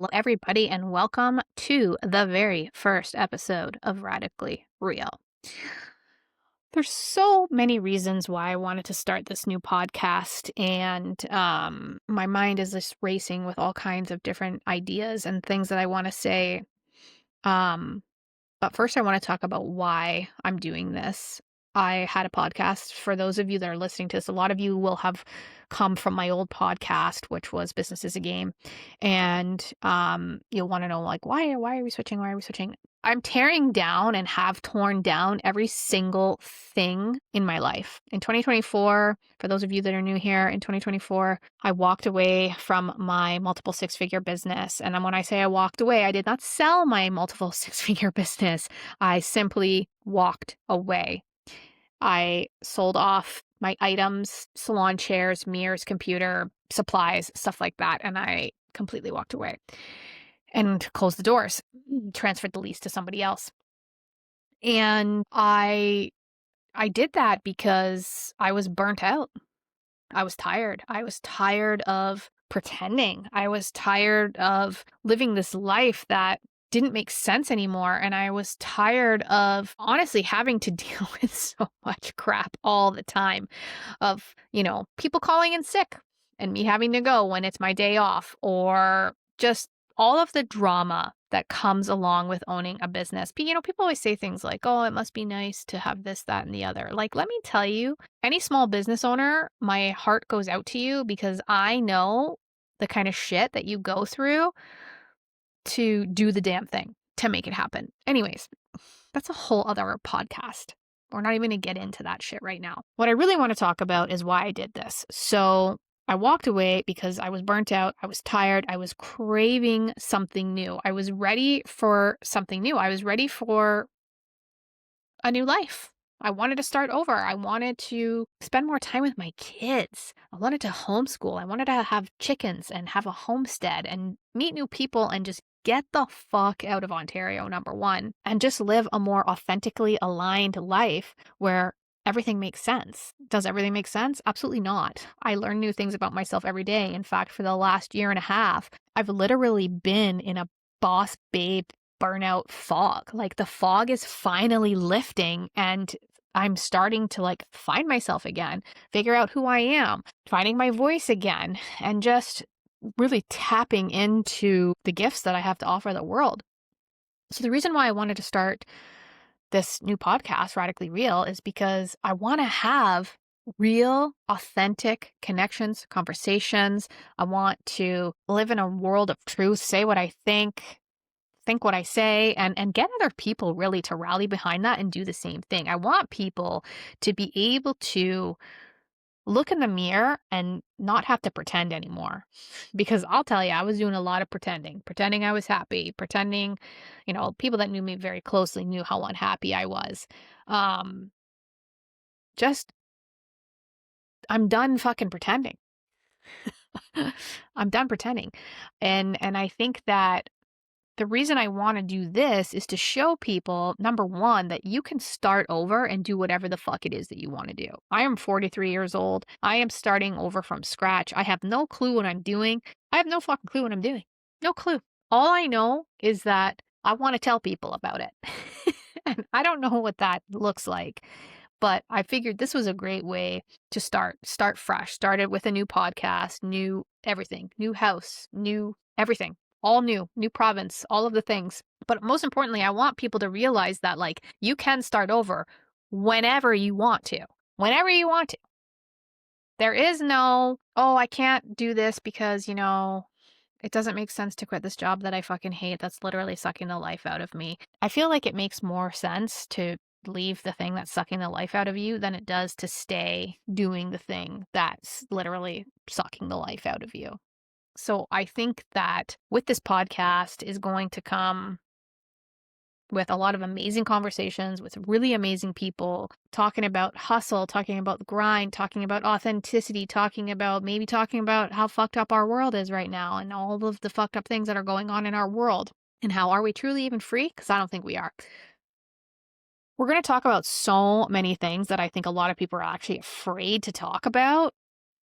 Hello, everybody, and welcome to the very first episode of Radically Real. There's so many reasons why I wanted to start this new podcast, and my mind is just racing with all kinds of different ideas and things that I want to say. Um, but first, I want to talk about why I'm doing this. I had a podcast. For those of you that are listening to this, a lot of you will have come from my old podcast, which was Business is a Game. And you'll want to know, like, why are we switching? Why are we switching? I'm tearing down and have torn down every single thing in my life. In 2024, for those of you that are new here, in 2024, I walked away from my multiple six-figure business. And when I say I walked away, I did not sell my multiple six-figure business. I simply walked away. I sold off my items, salon chairs, mirrors, computer, supplies, stuff like that. And I completely walked away and closed the doors, transferred the lease to somebody else. And I did that because I was burnt out. I was tired. I was tired of pretending. I was tired of living this life that didn't make sense anymore. And I was tired of honestly having to deal with so much crap all the time of, people calling in sick and me having to go when it's my day off, or just all of the drama that comes along with owning a business. People always say things like, oh, it must be nice to have this, that, and the other. Like, let me tell you, any small business owner, my heart goes out to you because I know the kind of shit that you go through to do the damn thing, to make it happen. Anyways, that's a whole other podcast. We're not even going to get into that shit right now. What I really want to talk about is why I did this. So I walked away because I was burnt out. I was tired. I was craving something new. I was ready for something new. I was ready for a new life. I wanted to start over. I wanted to spend more time with my kids. I wanted to homeschool. I wanted to have chickens and have a homestead and meet new people and just get the fuck out of Ontario, number one, and just live a more authentically aligned life where everything makes sense. Does everything make sense? Absolutely not. I learn new things about myself every day. In fact, for the last year and a half, I've literally been in a boss babe burnout fog. Like, the fog is finally lifting and I'm starting to find myself again, figure out who I am, finding my voice again, and just really tapping into the gifts that I have to offer the world. So the reason why I wanted to start this new podcast, Radically Real, is because I want to have real, authentic connections, conversations. I want to live in a world of truth, say what I think what I say, and get other people really to rally behind that and do the same thing. I want people to be able to look in the mirror and not have to pretend anymore. Because I'll tell you, I was doing a lot of pretending I was happy, pretending, people that knew me very closely knew how unhappy I was. Just, I'm done fucking pretending. I'm done pretending. And I think that the reason I want to do this is to show people, number one, that you can start over and do whatever the fuck it is that you want to do. I am 43 years old. I am starting over from scratch. I have no clue what I'm doing. I have no fucking clue what I'm doing. No clue. All I know is that I want to tell people about it. And I don't know what that looks like, but I figured this was a great way to start fresh. Started with a new podcast, new everything, new house, new everything. All new province, all of the things. But most importantly, I want people to realize that you can start over whenever you want to. Whenever you want to. There is no, oh, I can't do this because, it doesn't make sense to quit this job that I fucking hate. That's literally sucking the life out of me. I feel like it makes more sense to leave the thing that's sucking the life out of you than it does to stay doing the thing that's literally sucking the life out of you. So I think that with this podcast is going to come with a lot of amazing conversations with really amazing people, talking about hustle, talking about grind, talking about authenticity, talking about how fucked up our world is right now and all of the fucked up things that are going on in our world. And how are we truly even free? Because I don't think we are. We're going to talk about so many things that I think a lot of people are actually afraid to talk about.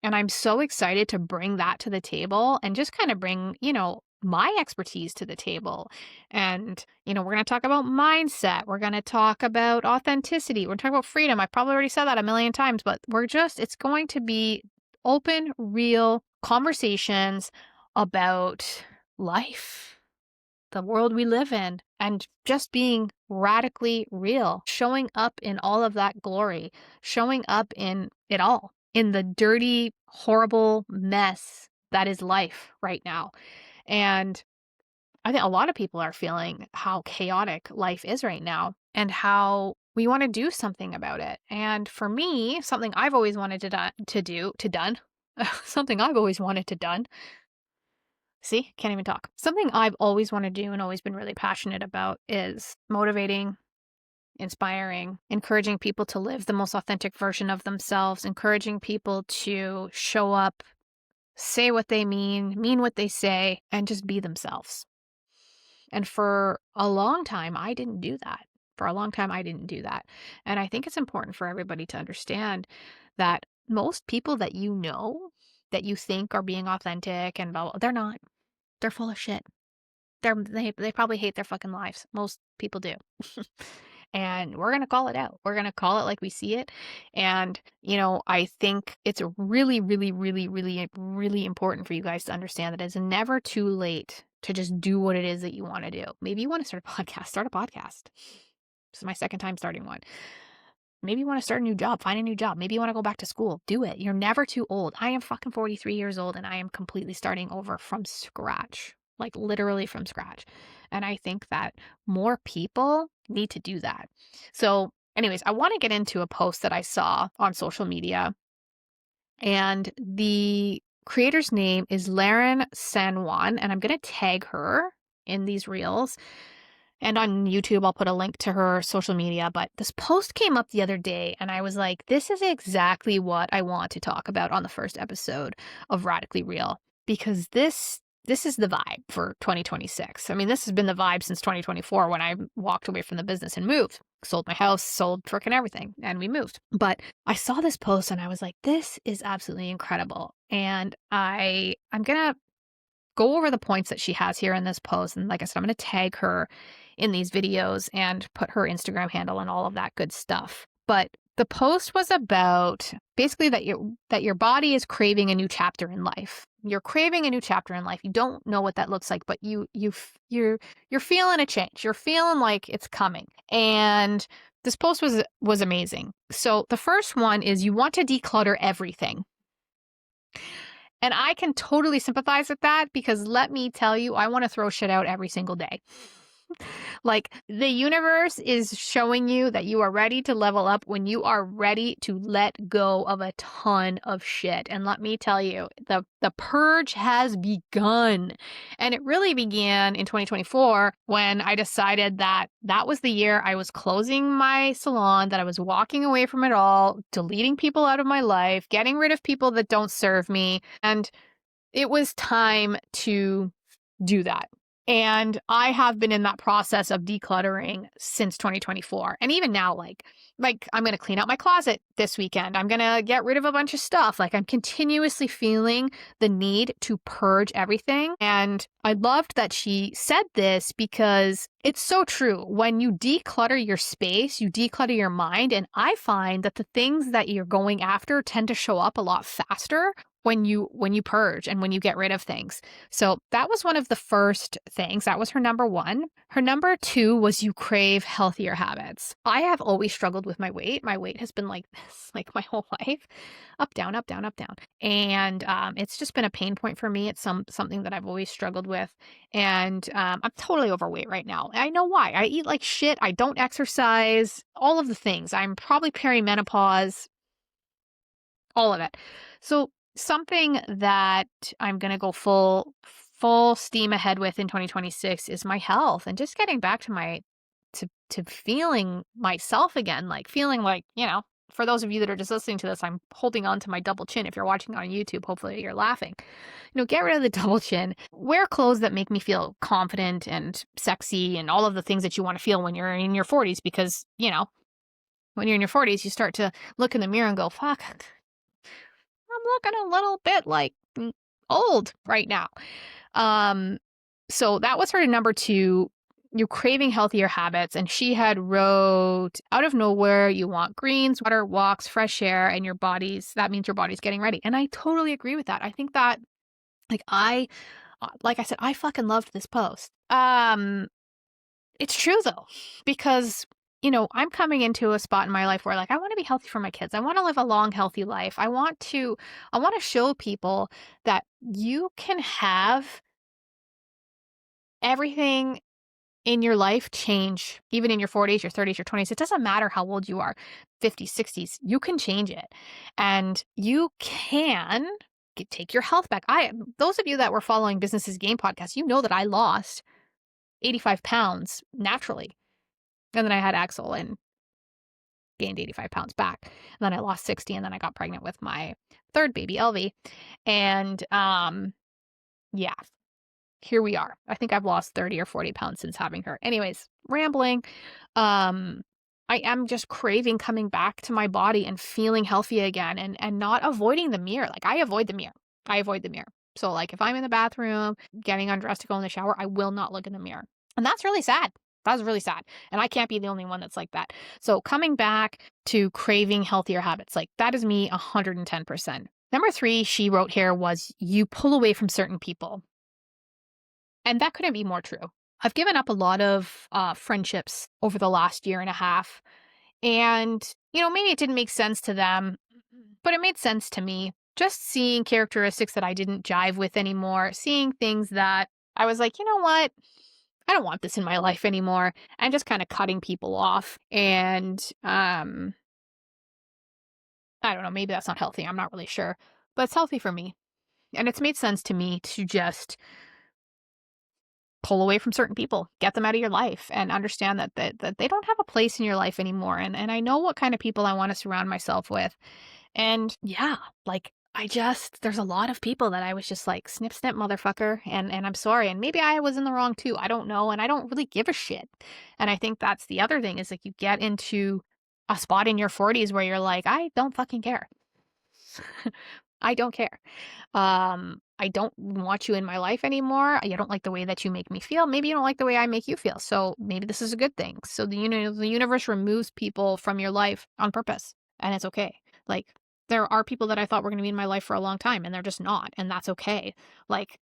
And I'm so excited to bring that to the table and just kind of bring, my expertise to the table. And, we're going to talk about mindset. We're going to talk about authenticity. We're going to talk about freedom. I've probably already said that a million times, but it's going to be open, real conversations about life, the world we live in, and just being radically real, showing up in all of that glory, showing up in it all, in the dirty, horrible mess that is life right now. And I think a lot of people are feeling how chaotic life is right now and how we want to do something about it. And for me, something I've always wanted something I've always wanted to done. See, can't even talk. Something I've always wanted to do and always been really passionate about is motivating, inspiring, encouraging people to live the most authentic version of themselves, encouraging people to show up, say what they mean what they say, and just be themselves. And for a long time, I didn't do that. And I think it's important for everybody to understand that most people that that you think are being authentic and blah, blah, they're not. They're full of shit. They probably hate their fucking lives. Most people do. And we're going to call it out. We're going to call it like we see it. And, I think it's really, really, really, really, really important for you guys to understand that it's never too late to just do what it is that you want to do. Maybe you want to start a podcast. Start a podcast. This is my second time starting one. Maybe you want to start a new job, find a new job. Maybe you want to go back to school. Do it. You're never too old. I am fucking 43 years old and I am completely starting over from scratch, like literally from scratch. And I think that more people need to do that. So anyways, I want to get into a post that I saw on social media, and the creator's name is Laren San Juan, and I'm going to tag her in these reels. And on YouTube, I'll put a link to her social media. But this post came up the other day, and I was like, this is exactly what I want to talk about on the first episode of Radically Real, because this is the vibe for 2026. I mean, this has been the vibe since 2024 when I walked away from the business and moved. Sold my house, sold frickin' everything, and we moved. But I saw this post and I was like, this is absolutely incredible. And I'm going to go over the points that she has here in this post. And like I said, I'm going to tag her in these videos and put her Instagram handle and all of that good stuff. But the post was about basically that your body is craving a new chapter in life. You're craving a new chapter in life. You don't know what that looks like, but you're feeling a change. You're feeling like it's coming. And this post was amazing. So the first one is you want to declutter everything. And I can totally sympathize with that because let me tell you, I want to throw shit out every single day. Like the universe is showing you that you are ready to level up when you are ready to let go of a ton of shit. And let me tell you, the purge has begun. And it really began in 2024 when I decided that was the year I was closing my salon, that I was walking away from it all, deleting people out of my life, getting rid of people that don't serve me. And it was time to do that. And I have been in that process of decluttering since 2024. And even now, like I'm going to clean out my closet this weekend. I'm going to get rid of a bunch of stuff. Like I'm continuously feeling the need to purge everything. And I loved that she said this because it's so true. When you declutter your space, you declutter your mind. And I find that the things that you're going after tend to show up a lot faster when you purge and when you get rid of things. So that was one of the first things. That was her number one. Her number two was you crave healthier habits. I have always struggled with my weight. My weight has been like this, like my whole life, up, down, up, down, up, down. And it's just been a pain point for me. It's something that I've always struggled with. And I'm totally overweight right now. I know why. I eat like shit. I don't exercise, all of the things. I'm probably perimenopause, all of it. So something that I'm going to go full steam ahead with in 2026 is my health and just getting back to to feeling myself again, like feeling like, for those of you that are just listening to this, I'm holding on to my double chin. If you're watching on YouTube, hopefully you're laughing. Get rid of the double chin. Wear clothes that make me feel confident and sexy and all of the things that you want to feel when you're in your 40s, because, when you're in your 40s, you start to look in the mirror and go, fuck, I'm looking a little bit like old right now. So that was her number 2, you craving healthier habits. And she had wrote, out of nowhere, you want greens, water, walks, fresh air, and that means your body's getting ready. And I totally agree with that. I think that, like I said, I fucking loved this post. It's true though, because I'm coming into a spot in my life where, like, I want to be healthy for my kids. I want to live a long, healthy life. I want to show people that you can have everything in your life change, even in your 40s, your 30s, your 20s. It doesn't matter how old you are, 50s, 60s, you can change it. And you can take your health back. Those of you that were following Business's Game podcast, you know that I lost 85 pounds naturally. And then I had Axel and gained 85 pounds back. And then I lost 60, and then I got pregnant with my third baby, Elvie. And yeah, here we are. I think I've lost 30 or 40 pounds since having her. Anyways, rambling. I am just craving coming back to my body and feeling healthy again, and not avoiding the mirror. Like, I avoid the mirror. So, like, if I'm in the bathroom, getting undressed to go in the shower, I will not look in the mirror. And that's really sad. That's really sad. And I can't be the only one that's like that. So coming back to craving healthier habits, like, that is me 110%. Number 3, she wrote here, was you pull away from certain people. And that couldn't be more true. I've given up a lot of friendships over the last year and a half. And, maybe it didn't make sense to them, but it made sense to me. Just seeing characteristics that I didn't jive with anymore, seeing things that I was like, you know what? I don't want this in my life anymore. And just kind of cutting people off. And I don't know, maybe that's not healthy. I'm not really sure. But it's healthy for me. And it's made sense to me to just pull away from certain people, get them out of your life, and understand that they don't have a place in your life anymore. And I know what kind of people I want to surround myself with. And yeah, like, there's a lot of people that I was just like, snip, snip, motherfucker. And I'm sorry. And maybe I was in the wrong too. I don't know. And I don't really give a shit. And I think that's the other thing, is like, you get into a spot in your 40s where you're like, I don't fucking care. I don't care. I don't want you in my life anymore. I don't like the way that you make me feel. Maybe you don't like the way I make you feel. So maybe this is a good thing. So the universe removes people from your life on purpose, and it's okay. Like, there are people that I thought were going to be in my life for a long time, and they're just not, and that's okay. Like,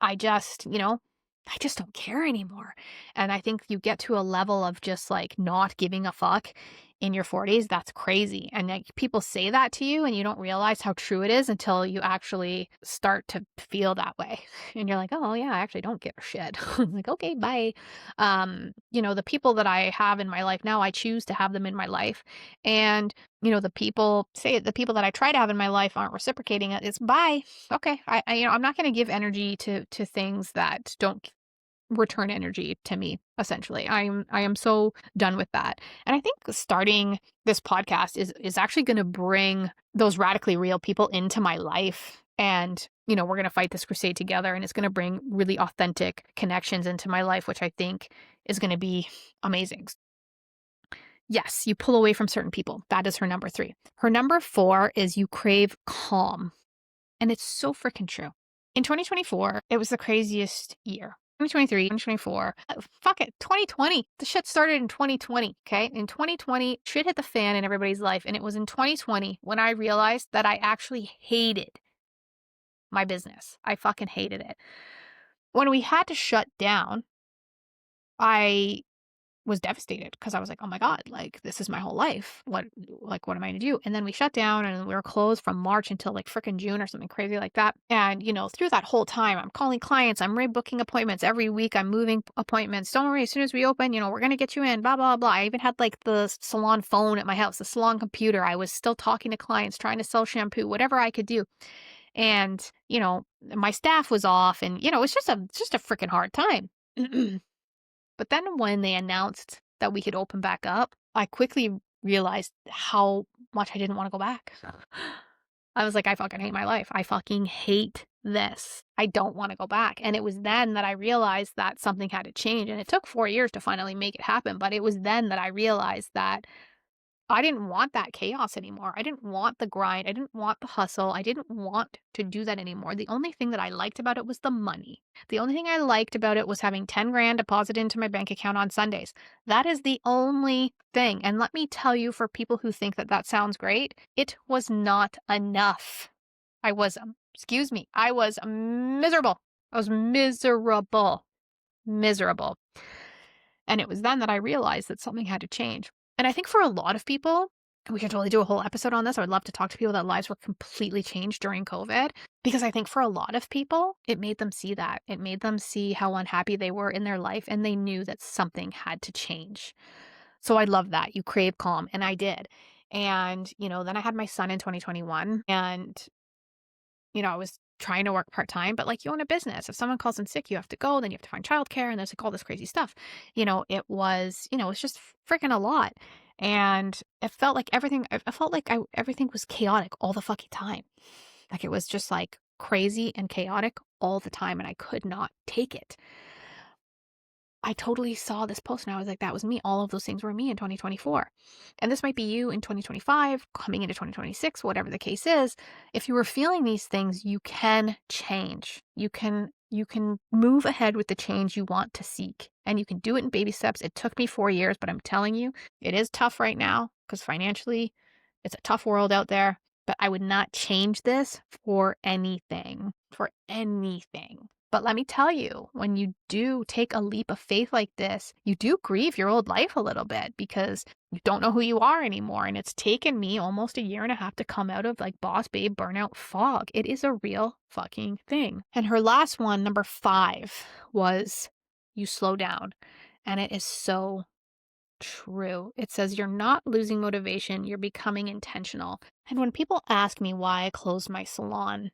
I just don't care anymore. And I think you get to a level of just, like, not giving a fuck in your 40s. That's crazy. And, like, people say that to you and you don't realize how true it is until you actually start to feel that way. And you're like, oh yeah, I actually don't give a shit. I'm like, okay, bye. The people that I have in my life now, I choose to have them in my life. And the people that I try to have in my life aren't reciprocating it. It's bye. Okay. I'm not going to give energy to things that don't return energy to me. Essentially, I am so done with that. And I think starting this podcast is actually going to bring those radically real people into my life. And we're going to fight this crusade together, and it's going to bring really authentic connections into my life, which I think is going to be amazing. Yes, you pull away from certain people. That is her number 3. Her number 4 is you crave calm. And it's so freaking true. In 2024, it was the craziest year. 2023, 2024, fuck it, 2020. The shit started in 2020, okay? In 2020, shit hit the fan in everybody's life. And it was in 2020 when I realized that I actually hated my business. I fucking hated it. When we had to shut down, I was devastated, because I was like, oh my God, like, this is my whole life. What am I gonna do? And then we shut down, and we were closed from March until like freaking June or something crazy like that. And through that whole time, I'm calling clients, I'm rebooking appointments every week, I'm moving appointments. Don't worry, as soon as we open, we're gonna get you in, blah, blah, blah. I even had like the salon phone at my house, the salon computer. I was still talking to clients, trying to sell shampoo, whatever I could do. And, my staff was off, and, it's just a freaking hard time. But then when they announced that we could open back up, I quickly realized how much I didn't want to go back. I was like, I fucking hate my life. I fucking hate this. I don't want to go back. And it was then that I realized that something had to change. And it took 4 years to finally make it happen. But it was then that I realized that I didn't want that chaos anymore. I didn't want the grind. I didn't want the hustle. I didn't want to do that anymore. The only thing that I liked about it was the money. The only thing I liked about it was having 10 grand deposited into my bank account on Sundays. That is the only thing. And let me tell you, for people who think that that sounds great, it was not enough. I was, I was miserable. I was miserable. Miserable. And it was then that I realized that something had to change. And I think for a lot of people, and we could totally do a whole episode on this. I would love to talk to people that lives were completely changed during COVID, because I think for a lot of people, it made them see that. It made them see how unhappy they were in their life, and they knew that something had to change. So I love that. You crave calm, and I did. And, then I had my son in 2021, and I was trying to work part-time, but like you own a business. If someone calls in sick, you have to go, then you have to find childcare, and there's like all this crazy stuff. It's just freaking a lot. And it felt like everything was chaotic all the fucking time. Like it was just like crazy and chaotic all the time, and I could not take it. I totally saw this post and I was like, that was me. All of those things were me in 2024. And this might be you in 2025, coming into 2026, whatever the case is. If you were feeling these things, you can change. You can move ahead with the change you want to seek. And you can do it in baby steps. It took me 4 years, but I'm telling you, it is tough right now because financially, it's a tough world out there. But I would not change this for anything. For anything. But let me tell you, when you do take a leap of faith like this, you do grieve your old life a little bit because you don't know who you are anymore. And it's taken me almost 1.5 years to come out of like boss babe burnout fog. It is a real fucking thing. And her last one, number 5, was you slow down. And it is so true. It says you're not losing motivation, you're becoming intentional. And when people ask me why I closed my salon,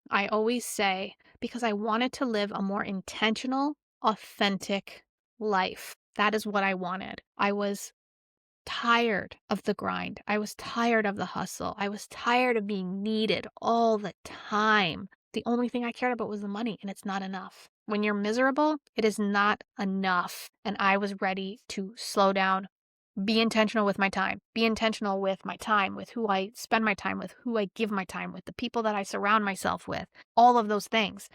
I always say, because I wanted to live a more intentional, authentic life. That is what I wanted. I was tired of the grind. I was tired of the hustle. I was tired of being needed all the time. The only thing I cared about was the money, and it's not enough. When you're miserable, it is not enough. And I was ready to slow down, be intentional with my time, be intentional with my time, with who I spend my time with, who I give my time with, the people that I surround myself with, all of those things.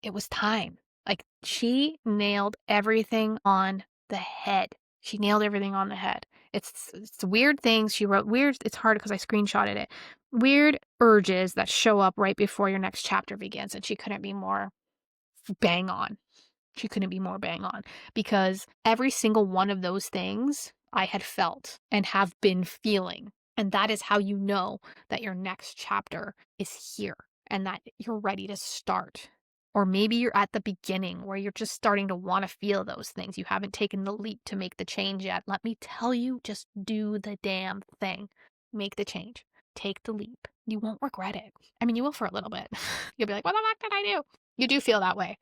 It was time. Like she nailed everything on the head. She nailed everything on the head. It's weird things. She wrote weird. It's hard because I screenshotted it. Weird urges that show up right before your next chapter begins. And she couldn't be more bang on. She couldn't be more bang on because every single one of those things I had felt and have been feeling. And that is how you know that your next chapter is here and that you're ready to start. Or maybe you're at the beginning where you're just starting to want to feel those things. You haven't taken the leap to make the change yet. Let me tell you, just do the damn thing. Make the change. Take the leap. You won't regret it. I mean, you will for a little bit. You'll be like, what the fuck did I do? You do feel that way.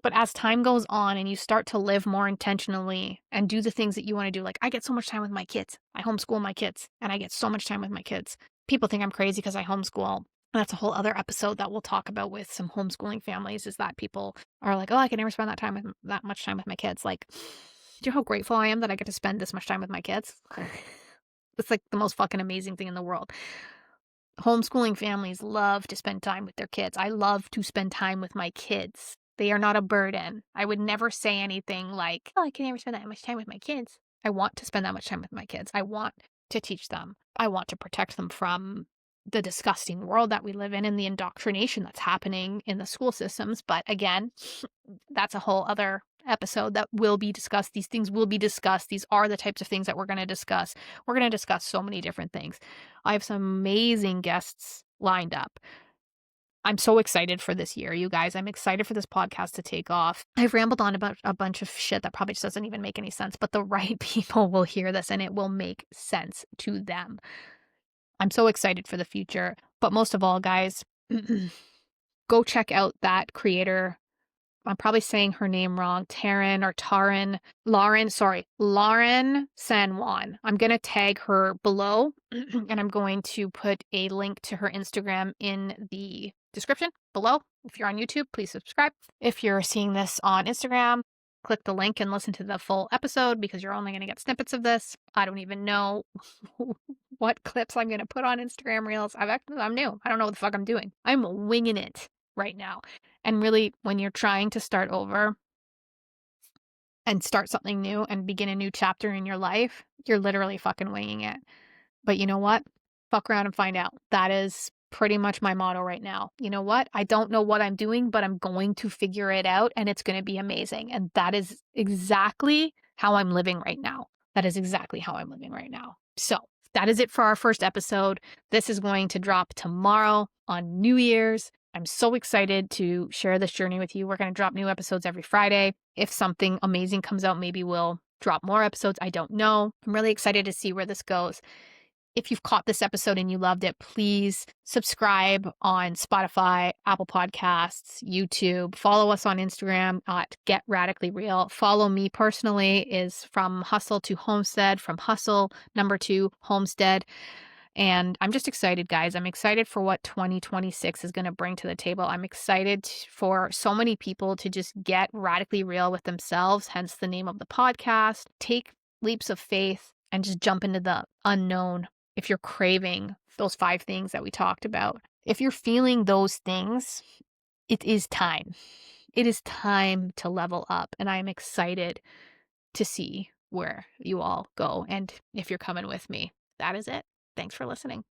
But as time goes on and you start to live more intentionally and do the things that you want to do, like I get so much time with my kids. I homeschool my kids and I get so much time with my kids. People think I'm crazy because I homeschool. That's a whole other episode that we'll talk about with some homeschooling families, is that people are like, oh, I can never spend that much time with my kids. Like, do you know how grateful I am that I get to spend this much time with my kids? It's like the most fucking amazing thing in the world. Homeschooling families love to spend time with their kids. I love to spend time with my kids. They are not a burden. I would never say anything like, oh, I can never spend that much time with my kids. I want to spend that much time with my kids. I want to teach them. I want to protect them from the disgusting world that we live in and the indoctrination that's happening in the school systems. But again, that's a whole other episode that will be discussed. These things will be discussed. These are the types of things that we're going to discuss. We're going to discuss so many different things. I have some amazing guests lined up. I'm so excited for this year, you guys. I'm excited for this podcast to take off. I've rambled on about a bunch of shit that probably just doesn't even make any sense, but the right people will hear this and it will make sense to them. I'm so excited for the future. But most of all, guys, go check out that creator. I'm probably saying her name wrong. Lauren San Juan. I'm going to tag her below and I'm going to put a link to her Instagram in the description below. If you're on YouTube, please subscribe. If you're seeing this on Instagram, click the link and listen to the full episode because you're only going to get snippets of this. I don't even know what clips I'm going to put on Instagram Reels. I'm new. I don't know what the fuck I'm doing. I'm winging it right now. And really, when you're trying to start over and start something new and begin a new chapter in your life, you're literally fucking winging it. But you know what? Fuck around and find out. That is pretty much my motto right now. You know what? I don't know what I'm doing, but I'm going to figure it out and it's going to be amazing. And that is exactly how I'm living right now. That is exactly how I'm living right now. So that is it for our first episode. This is going to drop tomorrow on New Year's. I'm so excited to share this journey with you. We're going to drop new episodes every Friday. If something amazing comes out, maybe we'll drop more episodes. I don't know. I'm really excited to see where this goes. If you've caught this episode and you loved it, please subscribe on Spotify, Apple Podcasts, YouTube. Follow us on Instagram at Get Radically Real. Follow me personally is From Hustle to Homestead, from Hustle #2 Homestead. And I'm just excited, guys. I'm excited for what 2026 is going to bring to the table. I'm excited for so many people to just get radically real with themselves, hence the name of the podcast. Take leaps of faith and just jump into the unknown. If you're craving those 5 things that we talked about, if you're feeling those things, it is time. It is time to level up. And I'm excited to see where you all go and if you're coming with me. That is it. Thanks for listening.